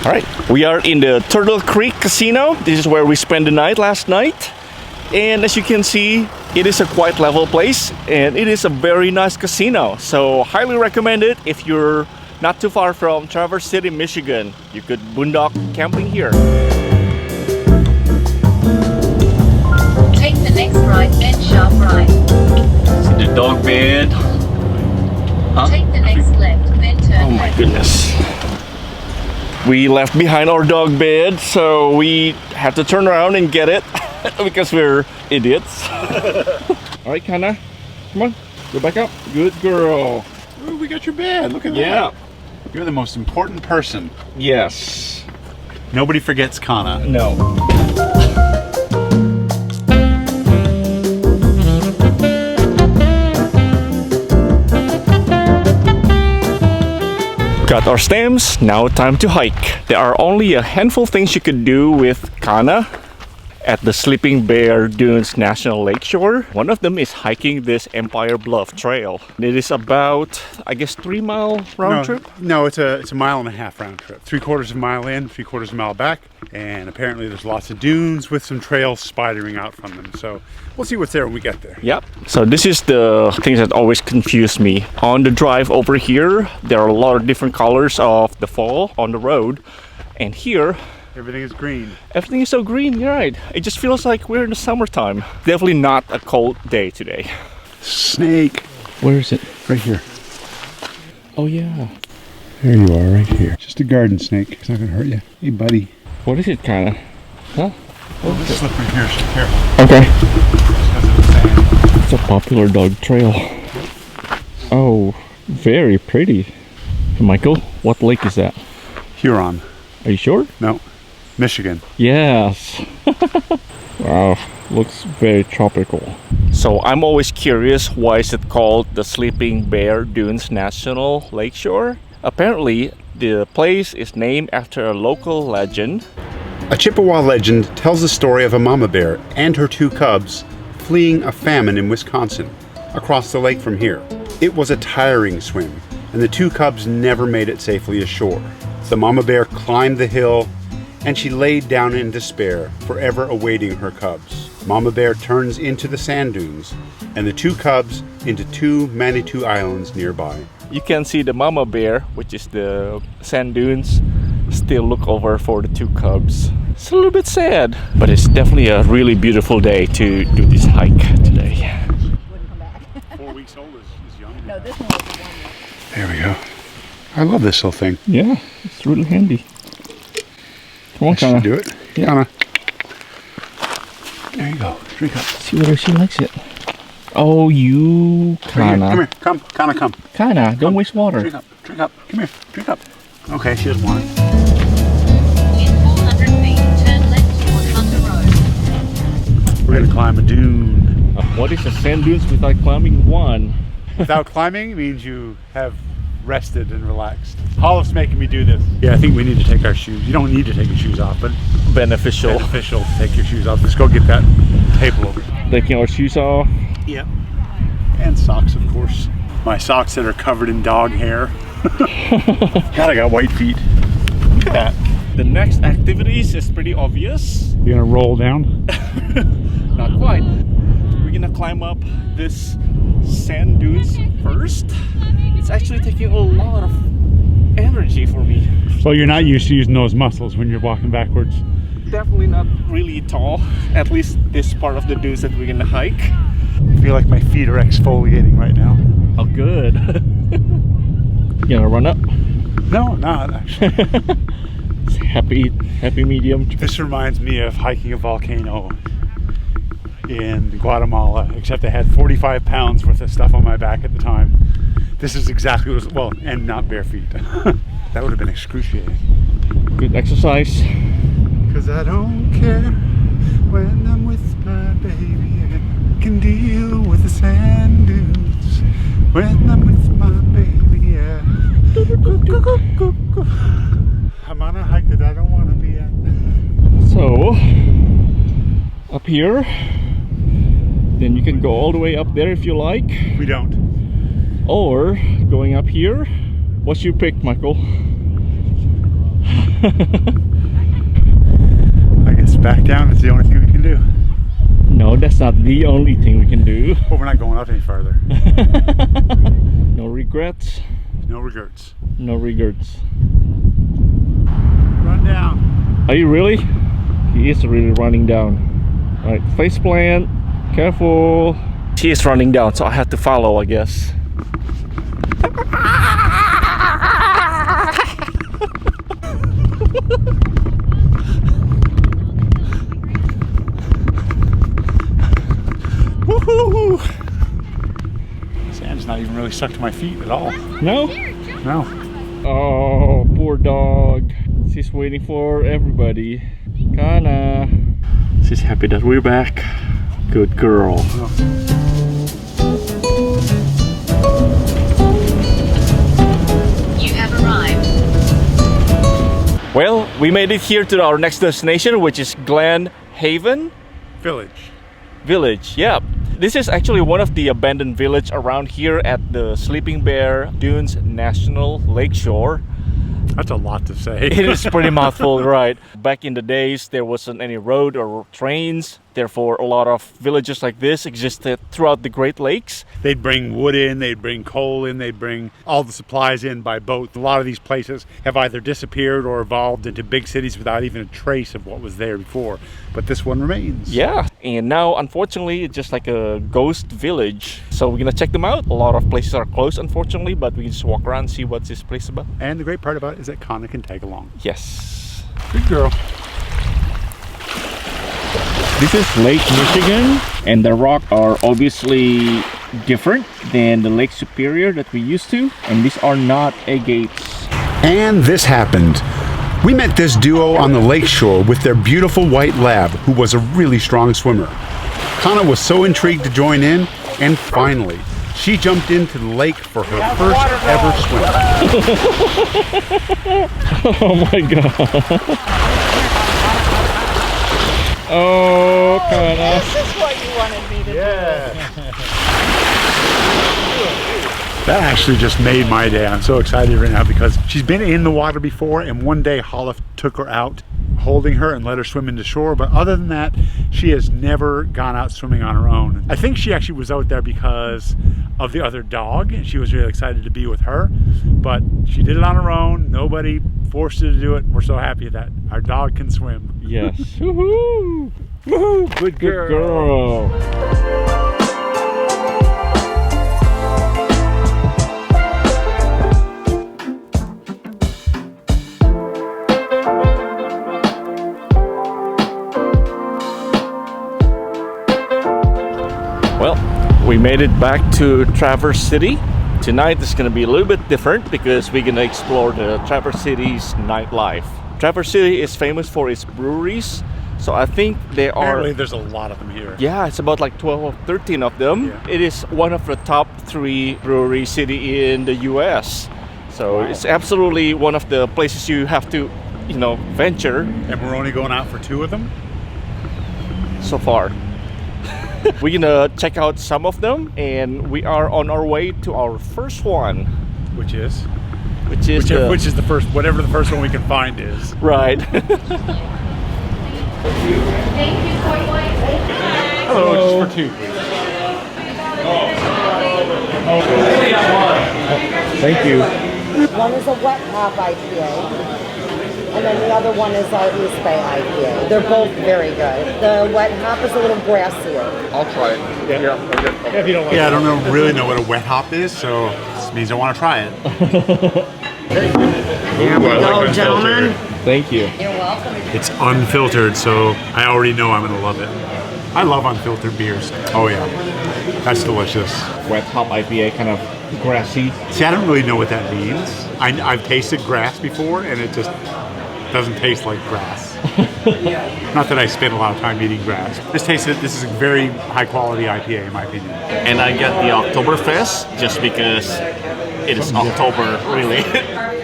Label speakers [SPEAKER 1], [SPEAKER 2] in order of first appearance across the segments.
[SPEAKER 1] All right, we are in the Turtle Creek Casino. This is where we spent the night last night. And as you can see, it is a quite level place and it is a very nice casino. So highly recommend it if you're not too far from Traverse City, Michigan. You could boondock camping here.
[SPEAKER 2] Take the next right, then sharp right.
[SPEAKER 1] See the dog bed. Huh?
[SPEAKER 2] Take the next left, then turn
[SPEAKER 1] Oh my
[SPEAKER 2] left.
[SPEAKER 1] goodness. We left behind our dog bed, so we had to turn around and get it because we're idiots. All right, Kana, come on, go back up. Good girl.
[SPEAKER 3] Ooh, we got your bed. Look at
[SPEAKER 1] Yeah.
[SPEAKER 3] that. You're the most important person.
[SPEAKER 1] Yes.
[SPEAKER 3] Nobody forgets Kana.
[SPEAKER 1] No. Got our stamps, now time to hike. There are only a handful of things you could do with Kana at the Sleeping Bear Dunes National Lakeshore. One of them is hiking this Empire Bluff Trail. It is about, I guess, 3-mile round trip?
[SPEAKER 3] No, it's a 1.5 mile round trip. 3/4 of a mile in, 3/4 of a mile back. And apparently there's lots of dunes with some trails spidering out from them. So we'll see what's there when we get there.
[SPEAKER 1] Yep. So this is the things that always confuse me. On the drive over here, there are a lot of different colors of the fall on the road. And here,
[SPEAKER 3] Everything is green.
[SPEAKER 1] everything is so green, you're right. It just feels like we're in the summertime. Definitely not a cold day today.
[SPEAKER 3] Snake.
[SPEAKER 1] Where is it?
[SPEAKER 3] Right here.
[SPEAKER 1] Oh yeah.
[SPEAKER 3] There you are, right here. Just a garden snake. It's not gonna hurt you. Hey, buddy.
[SPEAKER 1] What is it, kinda? Huh?
[SPEAKER 3] Oh, it's slippery here, so careful.
[SPEAKER 1] Okay.
[SPEAKER 3] Because of the sand.
[SPEAKER 1] It's a popular dog trail. Oh, very pretty. Michael, what lake is that?
[SPEAKER 3] Huron.
[SPEAKER 1] Are you sure?
[SPEAKER 3] No. Michigan.
[SPEAKER 1] Yes. Wow, looks very tropical. So I'm always curious, why is it called the Sleeping Bear Dunes National Lakeshore? Apparently, the place is named after a local legend.
[SPEAKER 3] A Chippewa legend tells the story of a mama bear and her 2 cubs fleeing a famine in Wisconsin across the lake from here. It was a tiring swim, and the 2 cubs never made it safely ashore. The mama bear climbed the hill, and she laid down in despair, forever awaiting her cubs. Mama bear turns into the sand dunes, and the 2 cubs into 2 Manitou Islands nearby.
[SPEAKER 1] You can see the mama bear, which is the sand dunes, still look over for the 2 cubs. It's a little bit sad, but it's definitely a really beautiful day to do this hike today.
[SPEAKER 2] Wouldn't come back.
[SPEAKER 3] 4 weeks old is young.
[SPEAKER 2] No, this one was the one.
[SPEAKER 3] There we go. I love this little thing.
[SPEAKER 1] Yeah, it's really handy. Come on,
[SPEAKER 3] Should
[SPEAKER 1] Kana.
[SPEAKER 3] do it.
[SPEAKER 1] Yeah.
[SPEAKER 3] Kana. There you go. Drink up.
[SPEAKER 1] See whether she likes it. Oh, you,
[SPEAKER 3] Right here.
[SPEAKER 1] Kana.
[SPEAKER 3] Come here. Come. Kana, come.
[SPEAKER 1] Kana, don't waste water.
[SPEAKER 3] Drink up. Drink up. Come here. Drink up. Okay, she doesn't want it.
[SPEAKER 2] In 400 feet, turn left toward Hunter Road.
[SPEAKER 3] We're going to climb a dune.
[SPEAKER 1] What is a sand dunes without climbing one?
[SPEAKER 3] Without climbing means you have rested and relaxed. Hollis making me do this. Yeah, I think we need to take our shoes. You don't need to take your shoes off, but
[SPEAKER 1] Beneficial.
[SPEAKER 3] beneficial to take your shoes off. Let's go get that table over.
[SPEAKER 1] Taking our shoes off.
[SPEAKER 3] Yep. And socks, of course. My socks that are covered in dog hair. God, I got white feet. Look at that.
[SPEAKER 1] The next activities is pretty obvious.
[SPEAKER 3] You're gonna roll down?
[SPEAKER 1] Not quite. We're gonna climb up this sand dunes first. It's actually taking a lot of energy for me.
[SPEAKER 3] So you're not used to using those muscles when you're walking backwards.
[SPEAKER 1] Definitely not really tall, at least this part of the dunes that we're gonna hike.
[SPEAKER 3] I feel like my feet are exfoliating right now.
[SPEAKER 1] Oh, good. You gonna run up?
[SPEAKER 3] No, not actually.
[SPEAKER 1] It's happy medium.
[SPEAKER 3] This reminds me of hiking a volcano in Guatemala, except I had 45 pounds worth of stuff on my back at the time. This is exactly what it was, well, and not bare feet. That would have been excruciating.
[SPEAKER 1] Good exercise.
[SPEAKER 3] Cause I don't care when I'm with my baby, I can deal with the sand dunes. When I'm with my baby, yeah. I'm on a hike that I don't want to be at.
[SPEAKER 1] So, up here, then you can go all the way up there if you like.
[SPEAKER 3] We don't.
[SPEAKER 1] Or going up here. What's your pick, Michael?
[SPEAKER 3] I guess back down is the only thing we can do.
[SPEAKER 1] No, that's not the only thing we can do.
[SPEAKER 3] But we're not going up any farther.
[SPEAKER 1] No regrets.
[SPEAKER 3] No regrets.
[SPEAKER 1] No regrets.
[SPEAKER 3] Run down.
[SPEAKER 1] Are you really? He is really running down. All right, face plant. Careful. He is running down, so I have to follow, I guess. Woohoo!
[SPEAKER 3] Sand's not even really stuck to my feet at all.
[SPEAKER 1] No?
[SPEAKER 3] No.
[SPEAKER 1] Oh, poor dog. She's waiting for everybody. Kana. She's happy that we're back. Good girl.
[SPEAKER 2] You have arrived.
[SPEAKER 1] Well, we made it here to our next destination, which is Glen Haven Village. Yeah. This is actually one of the abandoned village around here at the Sleeping Bear Dunes National Lakeshore.
[SPEAKER 3] That's a lot to say.
[SPEAKER 1] It is pretty mouthful, right? Back in the days, there wasn't any road or trains. Therefore, a lot of villages like this existed throughout the Great Lakes.
[SPEAKER 3] They'd bring wood in, they'd bring coal in, they'd bring all the supplies in by boat. A lot of these places have either disappeared or evolved into big cities without even a trace of what was there before. But this one remains.
[SPEAKER 1] Yeah, and now unfortunately it's just like a ghost village. So we're gonna check them out. A lot of places are closed unfortunately, but we can just walk around and see what's this place about.
[SPEAKER 3] And the great part about it is that Kana can tag along.
[SPEAKER 1] Yes.
[SPEAKER 3] Good girl.
[SPEAKER 1] This is Lake Michigan, and the rock are obviously different than the Lake Superior that we used to, and these are not agates.
[SPEAKER 3] And this happened. We met this duo on the lakeshore with their beautiful white lab, who was a really strong swimmer. Kana was so intrigued to join in, and finally, she jumped into the lake for her first ever swim.
[SPEAKER 1] Oh my god. Oh, Kana.
[SPEAKER 4] This is what you wanted me to do.
[SPEAKER 3] That actually just made my day. I'm so excited right now because she's been in the water before, and one day Holliff took her out holding her and let her swim into shore, but other than that she has never gone out swimming on her own. I think she actually was out there because of the other dog and she was really excited to be with her, but she did it on her own. Nobody forced her to do it. We're so happy that our dog can swim.
[SPEAKER 1] Yes. Woohoo!
[SPEAKER 3] Woohoo! Good girl.
[SPEAKER 1] Good girl. Well, we made it back to Traverse City. Tonight is going to be a little bit different because we're going to explore the Traverse City's nightlife. Traverse City is famous for its breweries, so I think there are...
[SPEAKER 3] Apparently there's a lot of them here.
[SPEAKER 1] Yeah, it's about like 12 or 13 of them.
[SPEAKER 3] Yeah.
[SPEAKER 1] It is one of the top 3 brewery city in the US. So
[SPEAKER 3] Wow.
[SPEAKER 1] It's absolutely one of the places you have to, you know, venture
[SPEAKER 3] And we're only going out for 2 of them?
[SPEAKER 1] so far. We're gonna check out some of them, and we are on our way to our first one,
[SPEAKER 3] Which is?
[SPEAKER 1] which is the,
[SPEAKER 3] Which is the first, whatever the first one we can find is.
[SPEAKER 1] right.
[SPEAKER 3] Hello, just for 2, please.
[SPEAKER 1] Thank you.
[SPEAKER 4] One is a wet hop IPA, and then the other one is our East Bay IPA. They're both very good. The wet hop is a little grassier.
[SPEAKER 5] I'll try it. Yeah.
[SPEAKER 3] If you don't like I don't really know what a wet hop is, so this means I want to try it.
[SPEAKER 4] Here we go, gentlemen.
[SPEAKER 1] Thank you.
[SPEAKER 4] You're welcome.
[SPEAKER 3] It's unfiltered, so I already know I'm going to love it. I love unfiltered beers. Oh yeah, that's delicious.
[SPEAKER 1] Wet hop IPA, kind of grassy.
[SPEAKER 3] See, I don't really know what that means. I've tasted grass before, and it just doesn't taste like grass. Not that I spend a lot of time eating grass. This is a very high quality IPA in my opinion.
[SPEAKER 1] And I get the Oktoberfest just because it is October, really.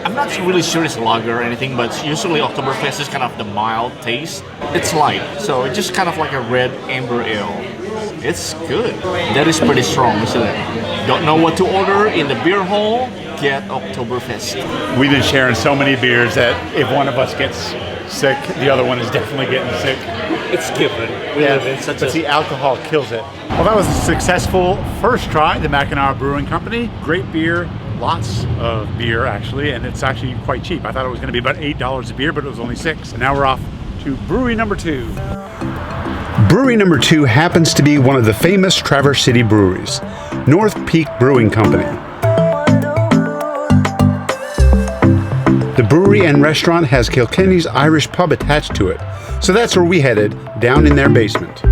[SPEAKER 1] I'm not really sure it's lager or anything, but usually Oktoberfest is kind of the mild taste. It's light, so it's just kind of like a red amber ale. It's good. That is pretty strong, isn't it? Don't know what to order in the beer hall? forget Oktoberfest.
[SPEAKER 3] We've been sharing so many beers that if one of us gets sick, the other one is definitely getting sick.
[SPEAKER 1] It's given. We live in such
[SPEAKER 3] but the alcohol kills it. Well, that was a successful first try, the Mackinaw Brewing Company. Great beer, lots of beer actually, and it's actually quite cheap. I thought it was going to be about $8 a beer, but it was only $6. And now we're off to brewery number 2. Brewery number 2 happens to be one of the famous Traverse City breweries, North Peak Brewing Company. The brewery and restaurant has Kilkenny's Irish pub attached to it, so that's where we headed, down in their basement.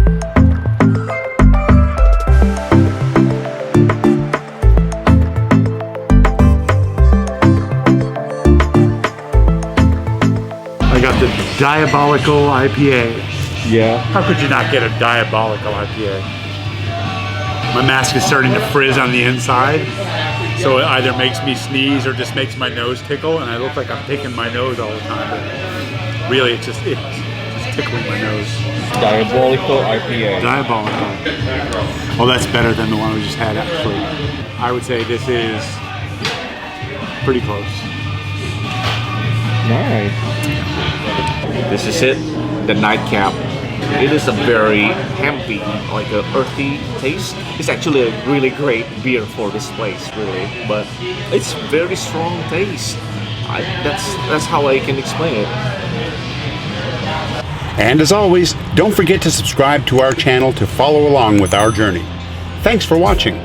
[SPEAKER 3] I got the Diabolical IPA.
[SPEAKER 1] Yeah.
[SPEAKER 3] How could you not get a Diabolical IPA? My mask is starting to frizz on the inside, so it either makes me sneeze or just makes my nose tickle, and I look like I'm picking my nose all the time, but really it's just tickling my nose.
[SPEAKER 1] Diabolical IPA.
[SPEAKER 3] Diabolical. Oh, that's better than the one we just had, actually. I would say this is pretty close.
[SPEAKER 1] Nice. This is it, the nightcap. It is a very hempy, like a earthy taste. It's actually a really great beer for this place, really. But it's very strong taste. That's how I can explain it.
[SPEAKER 3] And as always, don't forget to subscribe to our channel to follow along with our journey. Thanks for watching.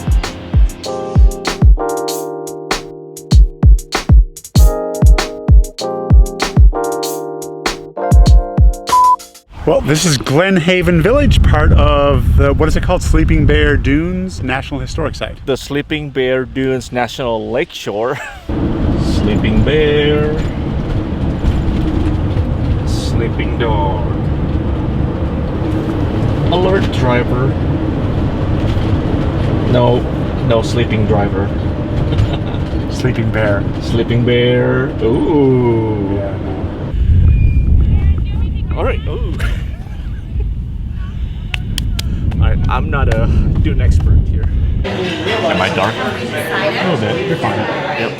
[SPEAKER 3] Well, this is Glen Haven Village, part of the, what is it called? Sleeping Bear Dunes National Historic Site.
[SPEAKER 1] The Sleeping Bear Dunes National Lakeshore. Sleeping Bear. Sleeping Dog. Alert driver. No sleeping driver.
[SPEAKER 3] Sleeping Bear.
[SPEAKER 1] Sleeping Bear. Ooh.
[SPEAKER 3] Yeah, no.
[SPEAKER 1] All right. Ooh. All right. I'm not a Dune expert here. Am I dark? A little bit. You're fine. Yep.